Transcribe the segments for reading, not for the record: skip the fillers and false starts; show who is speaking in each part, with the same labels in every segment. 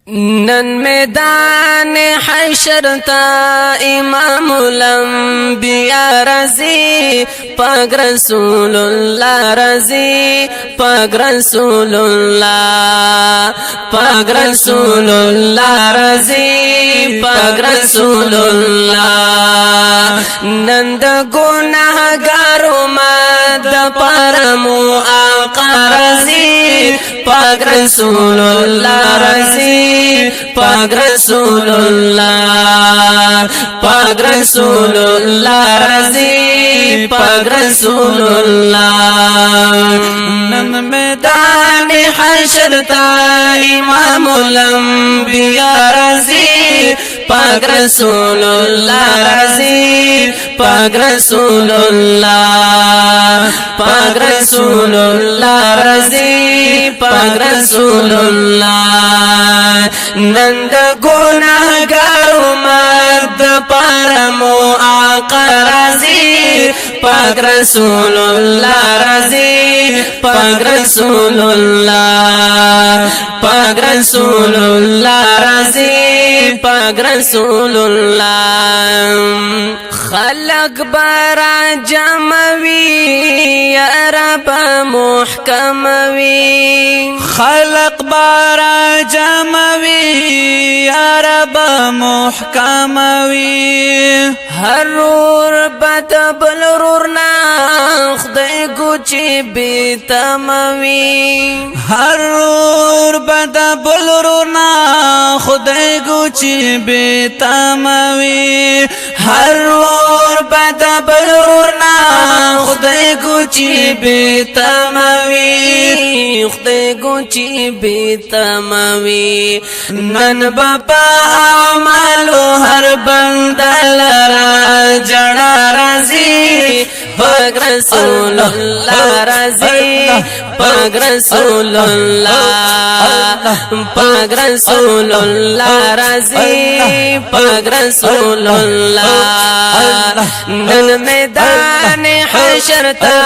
Speaker 1: نن میدان حشر تا امام الانبیاء رضی پاک رسول اللہ رضی پاک رسول اللہ پاک رسول اللہ رضی پاک رسول اللہ نند گناہگارو مد پرمو آقا رضی پاک رسول اللہ رضی پاک رسول اللہ پاک رسول اللہ رضی پاک رسول اللہ نن میدان حشر تا امام الانبیاء رضی پاک رسول اللہ رضی پاک رسول اللہ پاک رسول اللہ رضی پاک رسول اللہ نند گناہگارو مرد پرمو آقا رضی پاک رسول اللہ رضی پاک رسول اللہ پاک رسول اللہ رضی پاک رسول اللہ خلق برا جموی یا رب محکموی
Speaker 2: خلق برا جموی یا رب محکموی
Speaker 1: ہر رور بد بل رورنا خدای گوچی بیتموی
Speaker 2: ہر رور بد بل رورنا خدای گوچی بیتموی ہر رور بد بل رورنا خدای گوچی بیتموی خدای گوچی بیتموی نن بابا اعمالو ہر بندل را جڑا رضی پاک رسول اللہ رضی پاک رسول اللہ پاک رسول اللہ رضی پاک رسول اللہ نن میدان حشر تا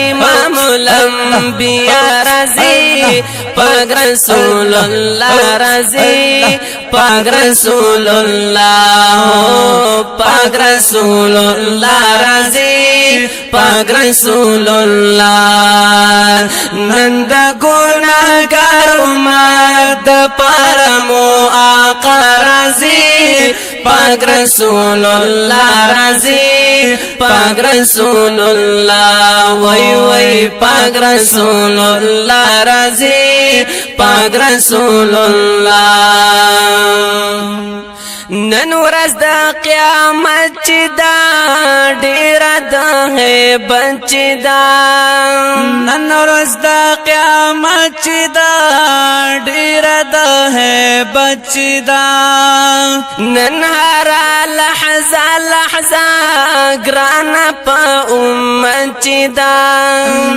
Speaker 2: امام الانبیاء رضی پاک رسول اللہ رضی پاک رسول اللہ پاک رسول اللہ رضی پاک رسول اللہ نند گناہگارو مرد پرمو آقا رضی پاک رسول اللہ رضی پاک رسول اللہ وی وی پاک رسول اللہ رضی پاک رسول اللہ نن ورځ د قیامت چې دا ډېر د هیبت چې دا نن ورځ د قیامت چې دا ډېر د هیبت چې دا
Speaker 1: نن هر لحظه لحظه ګران په امت چې دا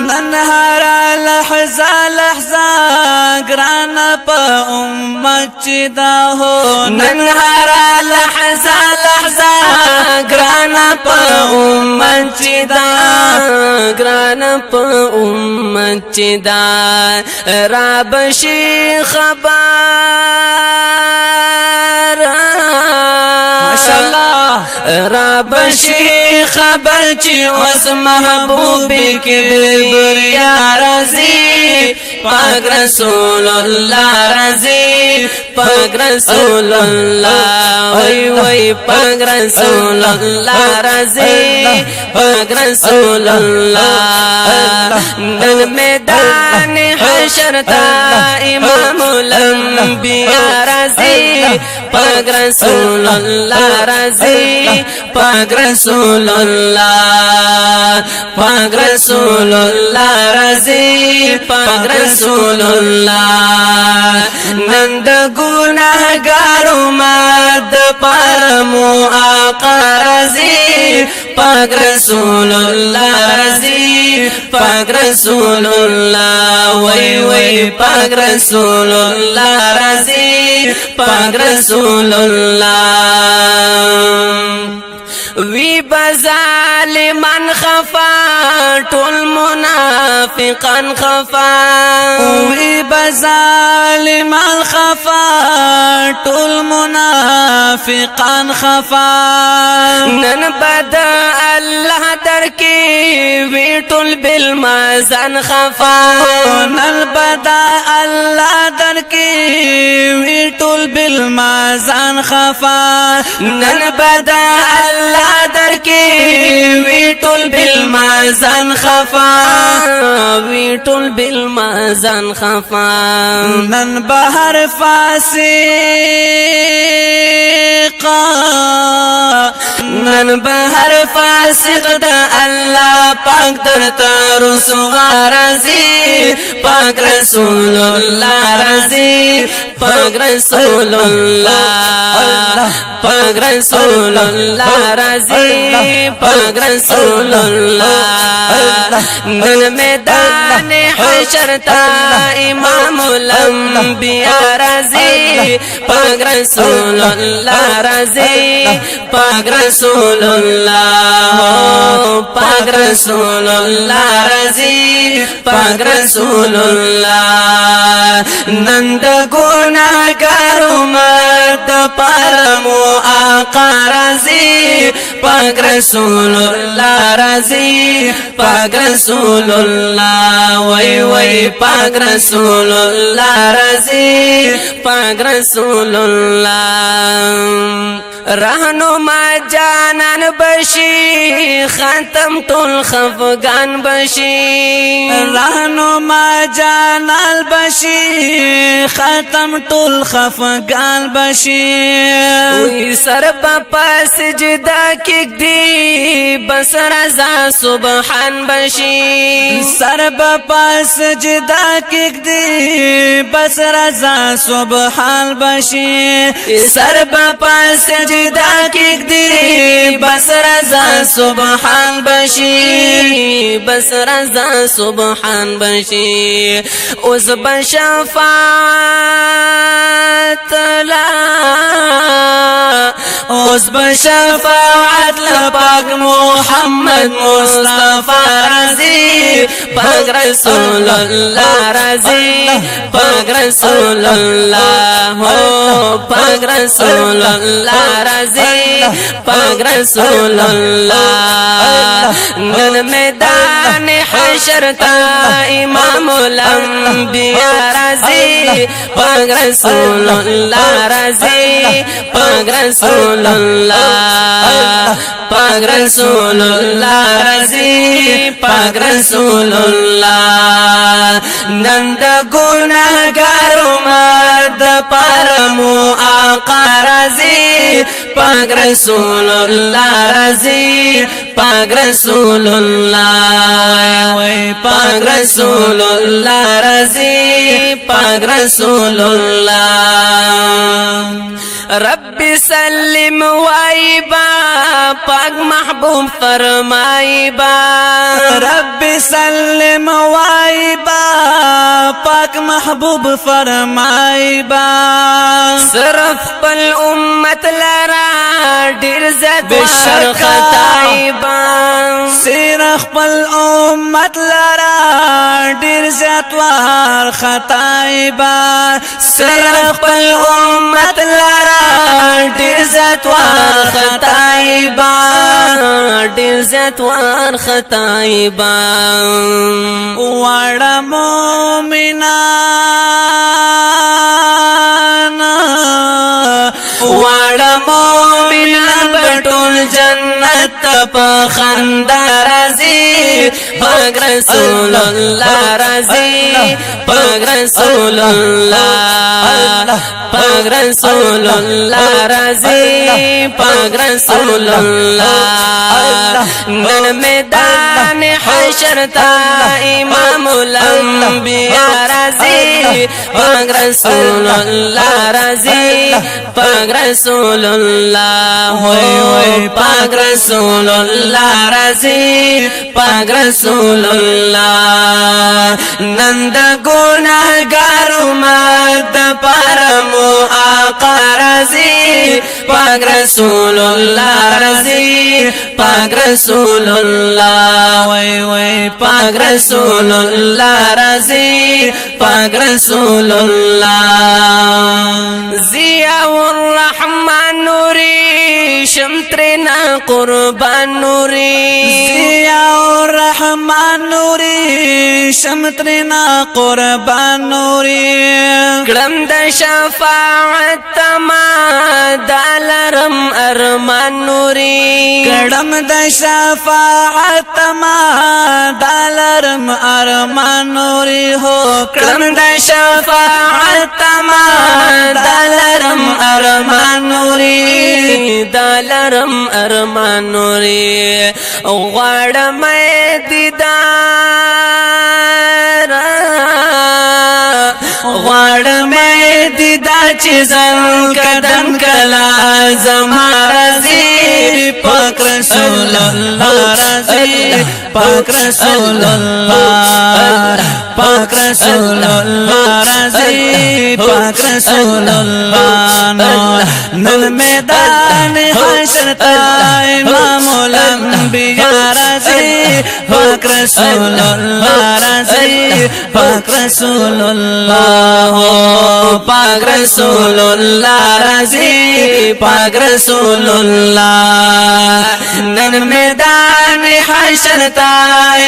Speaker 2: نن هر لحظه لحظه ګران په امت چې دا هو
Speaker 1: نن هر لحظه لحظه ګران په امت چې دا ګران په امت چې دا را بشي خبر
Speaker 2: ماشاءالله
Speaker 1: را بشي خبر چې اوس محبوب کبریا رضی پاک رسول اللہ رضی پاک رسول اللہ وی وی پاک رسول اللہ رضی پاک رسول اللہ نن میدان حشر تا امام الانبیاء رضی پاک رسول اللہ رضی پاک رسول اللہ پاک رسول اللہ رضی پاک رسول اللہ نند گناہگارو مد پرمو آقا رضی پاک رسول اللہ رضی پاک رسول اللہ وی وی پاک رسول اللہ رضی پاک رسول اللہ وی بظالمان خفا ټول منافقان خفا
Speaker 2: وی بظالمان خفا منافقان خفا
Speaker 1: نن بد الله در کی ویټول بالمازن خفا
Speaker 2: نن بد الله در کی ویټول بالمازن خفا
Speaker 1: نن بد الله در کی ویټول بالمازن خفا ویټول بالمازن خفا
Speaker 2: نن بهر فاسقا
Speaker 1: نن بهر فاسق دا الله پاک درته رسوا رضی پاک رسول الله رضی پاک رسول الله پاک رسول الله رضی پاک رسول الله نن میدان حشر تا امام الانبیاء رضی پاک رسول الله رضی پاک رسول الله پاک رسول الله رضی پاک رسول الله نند ګناګارو مد پرمو آقا رضی پاک رسول الله رضی پاک رسول الله وای وای پاک رسول الله رضی پاک رسول الله رهنما جانان بشي ختم ټول خفغان بشي
Speaker 2: رهنما جانان بشي ختم ټول خفغان بشي
Speaker 1: وی سر په سجدا کې دی بس رضا سبحان بشي
Speaker 2: سر په سجدا کې دی بس رضا سبحان بشي
Speaker 1: سر په سجدا کې دی بس رضا سبحان بشي بس رضا سبحان بشي اوس بشفاعت لا اوس بشفاعت لپاک محمد مصطفی رضی پاک رسول الله رضی پاک رسول الله پاک رسول الله رضی پاک رسول الله نن میدان حشر تا امام الانبیاء رضی پاک رسول الله رضی پاک رسول الله پاک رسول الله رضی پاک رسول الله نند ګناګارو مد پرمو آقا رضی پاک رسول الله رضی پاک رسول الله وای پاک رسول الله رضی پاک رسول الله رب سلم وایبا پاک محبوب فرمایبا
Speaker 2: رب سلم وایبا پاک محبوب فرمایبا
Speaker 1: صرف پل امت لرا ډیر زیات ور خدایبا
Speaker 2: صرف پل امت لرا ډیر زیات ور خدایبا
Speaker 1: صرف پل امت لرا ډیر زیات ور خدایبا ډیر زیات ور خدایبا
Speaker 2: وړ مومنان
Speaker 1: وړ مومنان بټول جنت په خندا رضی پاک رسول الله رضی پاک رسول الله پاک رسول الله رضی پاک رسول الله نن میدان حشر تا امام الانبیاء رضی پاک رسول الله رضی پاک رسول الله وای پاک رسول الله رضی پاک رسول الله نند ګناګارو مد پرمو آقا رضی پاک رسول الله رضی پاک رسول الله وای وای پاک رسول الله رضی پاک رسول الله ضیاء الرحمن
Speaker 2: نوري شمترنا قربان نوري
Speaker 1: ضیاء الرحمن نوري شمترنا قربان نوري
Speaker 2: کلم د شفاعت تما دالرم ارمان نوري
Speaker 1: کلم د شفاعت تما دالرم ارمان نوري هو
Speaker 2: کلم د شفاعت تما دالرم ارمان نوري دالرم ارمان نوري غواړم دیدار غواړم دیدار چې زن قدم کلا زما رضی
Speaker 1: پاک رسول الله رضی پاک رسول الله پاک رسول الله رضی پاک رسول الله نن میدان حشر تا امام الانبیاء رضی پاک رسول الله رضی پاک رسول الله
Speaker 2: پاک رسول الله رضی پاک رسول الله نن میدان حشر تا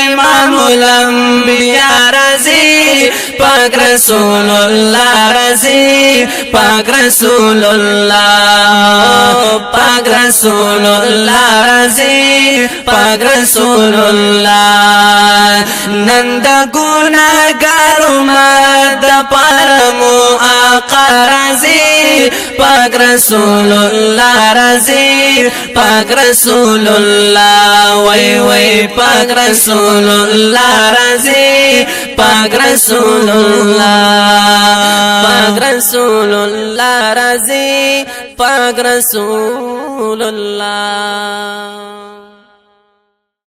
Speaker 2: امام الانبیاء رضی پاک رسول الله رضی پاک رسول الله پاک رسول الله رضی پاک رسول الله نن د ګناهګارو مد پرمو آقا رضی پاک رسول الله رضی پاک رسول الله وای وای پاک رسول الله رضی پاک رسول الله پاک رسول الله رضی پاک رسول الله